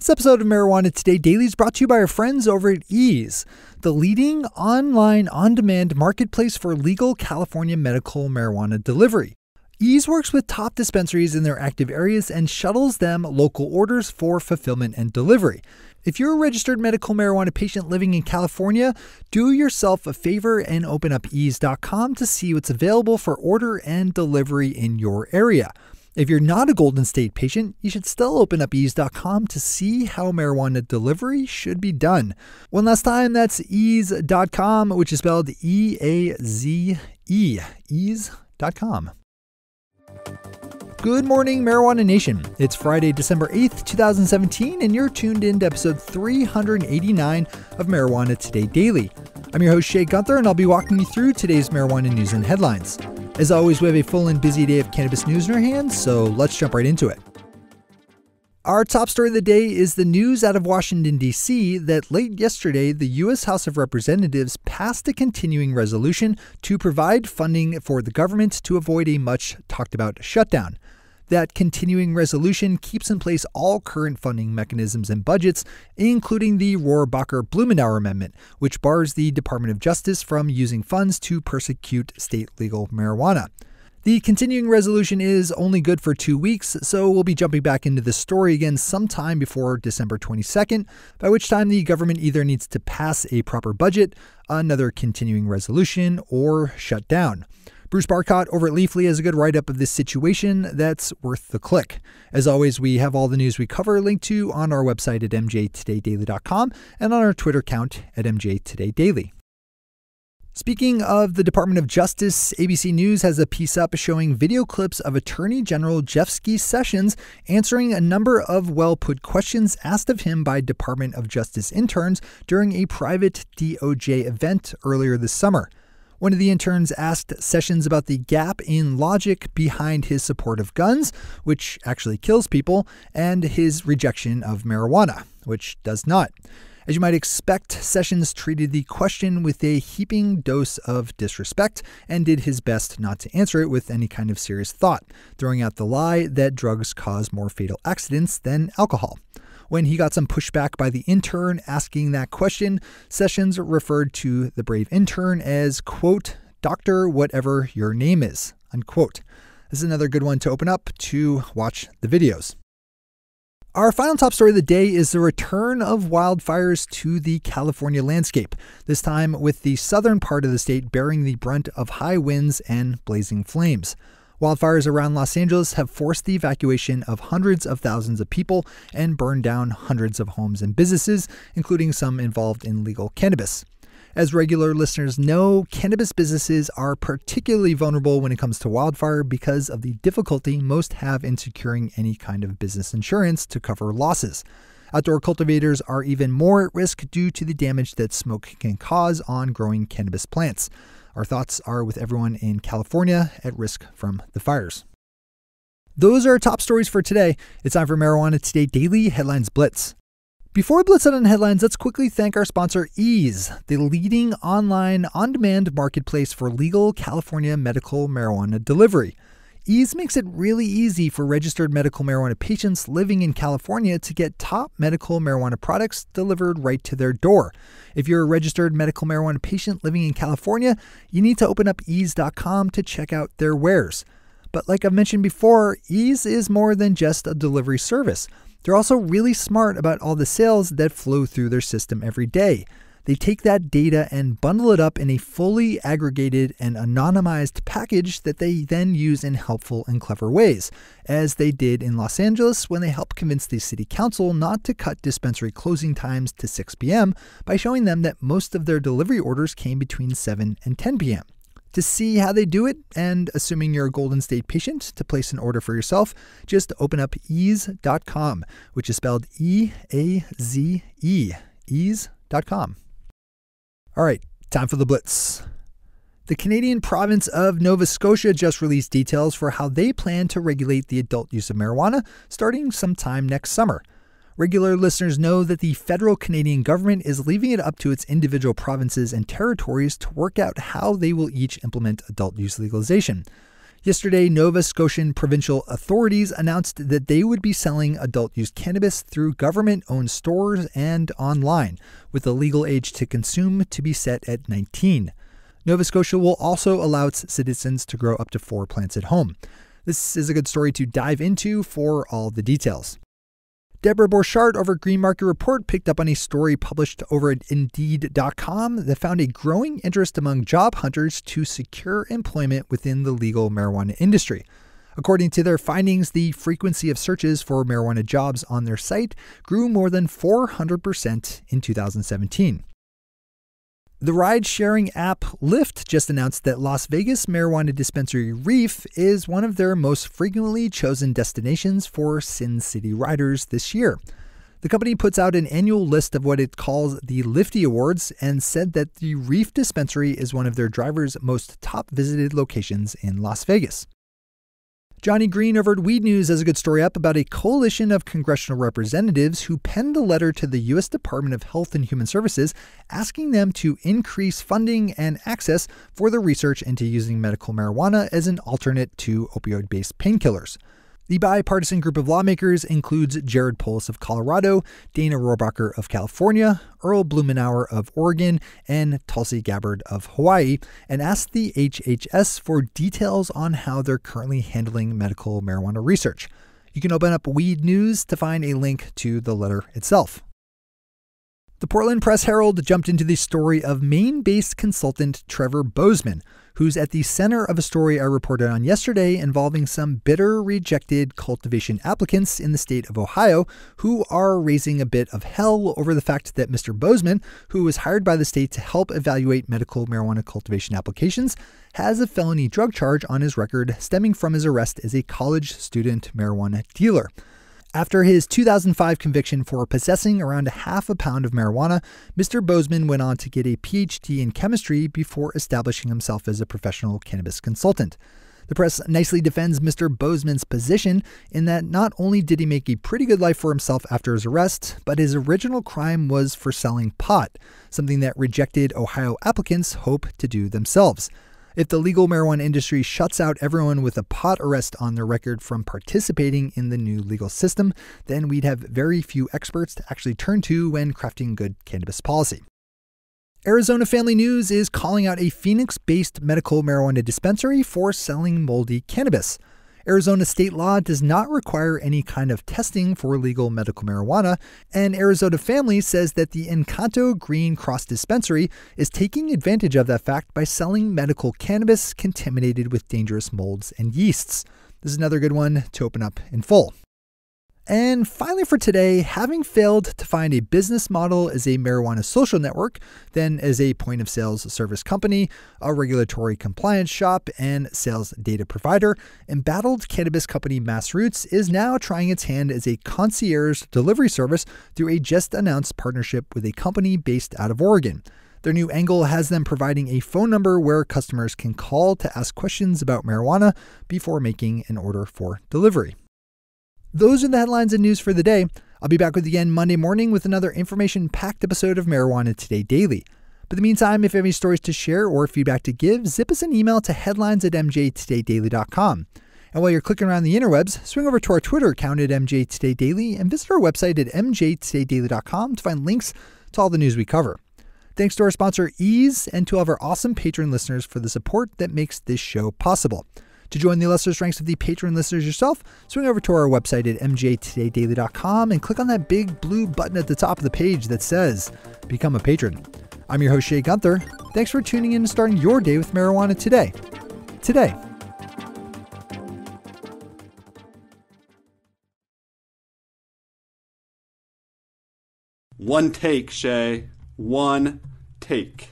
This episode of Marijuana Today Daily is brought to you by our friends over at Ease, the leading online on-demand marketplace for legal California medical marijuana delivery. Ease works with top dispensaries in their active areas and shuttles them local orders for fulfillment and delivery. If you're a registered medical marijuana patient living in California, do yourself a favor and open up ease.com to see what's available for order and delivery in your area. If you're not a Golden State patient, you should still open up ease.com to see how marijuana delivery should be done. One last time, that's ease.com, which is spelled E-A-Z-E, ease.com. Good morning, Marijuana Nation. It's Friday, December 8th, 2017, and you're tuned in to episode 389 of Marijuana Today Daily. I'm your host, Shay Gunther, and I'll be walking you through today's marijuana news and headlines. As always, we have a full and busy day of cannabis news in our hands, so let's jump right into it. Our top story of the day is the news out of Washington, D.C. that late yesterday, the U.S. House of Representatives passed a continuing resolution to provide funding for the government to avoid a much talked about shutdown. That continuing resolution keeps in place all current funding mechanisms and budgets, including the Rohrabacher-Blumenauer Amendment, which bars the Department of Justice from using funds to persecute state legal marijuana. The continuing resolution is only good for 2 weeks, so we'll be jumping back into the story again sometime before December 22nd, by which time the government either needs to pass a proper budget, another continuing resolution, or shut down. Bruce Barcott over at Leafly has a good write-up of this situation that's worth the click. As always, we have all the news we cover linked to on our website at mjtodaydaily.com and on our Twitter account at mjtodaydaily. Speaking of the Department of Justice, ABC News has a piece up showing video clips of Attorney General Jeff Sessions answering a number of well-put questions asked of him by Department of Justice interns during a private DOJ event earlier this summer. One of the interns asked Sessions about the gap in logic behind his support of guns, which actually kills people, and his rejection of marijuana, which does not. As you might expect, Sessions treated the question with a heaping dose of disrespect and did his best not to answer it with any kind of serious thought, throwing out the lie that drugs cause more fatal accidents than alcohol. When he got some pushback by the intern asking that question, Sessions referred to the brave intern as, quote, "Doctor, whatever your name is," unquote. This is another good one to open up to watch the videos. Our final top story of the day is the return of wildfires to the California landscape, this time with the southern part of the state bearing the brunt of high winds and blazing flames. Wildfires around Los Angeles have forced the evacuation of hundreds of thousands of people and burned down hundreds of homes and businesses, including some involved in legal cannabis. As regular listeners know, cannabis businesses are particularly vulnerable when it comes to wildfire because of the difficulty most have in securing any kind of business insurance to cover losses. Outdoor cultivators are even more at risk due to the damage that smoke can cause on growing cannabis plants. Our thoughts are with everyone in California at risk from the fires. Those are our top stories for today. It's time for Marijuana Today Daily Headlines Blitz. Before we blitz out on headlines, let's quickly thank our sponsor Ease, the leading online on-demand marketplace for legal California medical marijuana delivery. Ease makes it really easy for registered medical marijuana patients living in California to get top medical marijuana products delivered right to their door. If you're a registered medical marijuana patient living in California, you need to open up ease.com to check out their wares. But like I've mentioned before, Ease is more than just a delivery service. They're also really smart about all the sales that flow through their system every day. They take that data and bundle it up in a fully aggregated and anonymized package that they then use in helpful and clever ways, as they did in Los Angeles when they helped convince the city council not to cut dispensary closing times to 6 p.m. by showing them that most of their delivery orders came between 7 and 10 p.m. To see how they do it, and assuming you're a Golden State patient, to place an order for yourself, just open up ease.com, which is spelled E-A-Z-E, ease.com. All right, time for the Blitz. The Canadian province of Nova Scotia just released details for how they plan to regulate the adult use of marijuana starting sometime next summer. Regular listeners know that the federal Canadian government is leaving it up to its individual provinces and territories to work out how they will each implement adult use legalization. Yesterday, Nova Scotian provincial authorities announced that they would be selling adult-use cannabis through government-owned stores and online, with the legal age to consume to be set at 19. Nova Scotia will also allow its citizens to grow up to 4 plants at home. This is a good story to dive into for all the details. Deborah Borchardt over Green Market Report picked up on a story published over at Indeed.com that found a growing interest among job hunters to secure employment within the legal marijuana industry. According to their findings, the frequency of searches for marijuana jobs on their site grew more than 400% in 2017. The ride-sharing app Lyft just announced that Las Vegas marijuana dispensary Reef is one of their most frequently chosen destinations for Sin City riders this year. The company puts out an annual list of what it calls the Lyfty Awards and said that the Reef dispensary is one of their drivers' most top-visited locations in Las Vegas. Johnny Green over at Weed News has a good story up about a coalition of congressional representatives who penned a letter to the U.S. Department of Health and Human Services asking them to increase funding and access for the research into using medical marijuana as an alternate to opioid-based painkillers. The bipartisan group of lawmakers includes Jared Polis of Colorado, Dana Rohrabacher of California, Earl Blumenauer of Oregon, and Tulsi Gabbard of Hawaii, and asked the HHS for details on how they're currently handling medical marijuana research. You can open up Weed News to find a link to the letter itself. The Portland Press Herald jumped into the story of Maine-based consultant Trevor Bozeman, who's at the center of a story I reported on yesterday involving some bitter rejected cultivation applicants in the state of Ohio who are raising a bit of hell over the fact that Mr. Bozeman, who was hired by the state to help evaluate medical marijuana cultivation applications, has a felony drug charge on his record stemming from his arrest as a college student marijuana dealer. After his 2005 conviction for possessing around half a pound of marijuana, Mr. Bozeman went on to get a PhD in chemistry before establishing himself as a professional cannabis consultant. The press nicely defends Mr. Bozeman's position in that not only did he make a pretty good life for himself after his arrest, but his original crime was for selling pot, something that rejected Ohio applicants hope to do themselves. If the legal marijuana industry shuts out everyone with a pot arrest on their record from participating in the new legal system, then we'd have very few experts to actually turn to when crafting good cannabis policy. Arizona Family News is calling out a Phoenix-based medical marijuana dispensary for selling moldy cannabis. Arizona state law does not require any kind of testing for legal medical marijuana, and Arizona Family says that the Encanto Green Cross Dispensary is taking advantage of that fact by selling medical cannabis contaminated with dangerous molds and yeasts. This is another good one to open up in full. And finally for today, having failed to find a business model as a marijuana social network, then as a point of sales service company, a regulatory compliance shop, and sales data provider, embattled cannabis company Massroots is now trying its hand as a concierge delivery service through a just announced partnership with a company based out of Oregon. Their new angle has them providing a phone number where customers can call to ask questions about marijuana before making an order for delivery. Those are the headlines and news for the day. I'll be back with you again Monday morning with another information-packed episode of Marijuana Today Daily. But in the meantime, if you have any stories to share or feedback to give, zip us an email to headlines@mjtodaydaily.com. And while you're clicking around the interwebs, swing over to our Twitter account at mjtodaydaily and visit our website at mjtodaydaily.com to find links to all the news we cover. Thanks to our sponsor Ease and to all of our awesome patron listeners for the support that makes this show possible. To join the illustrious ranks of the patron listeners yourself, swing over to our website at mjtodaydaily.com and click on that big blue button at the top of the page that says Become a Patron. I'm your host, Shay Gunther. Thanks for tuning in and starting your day with marijuana today. One take, Shay. One take.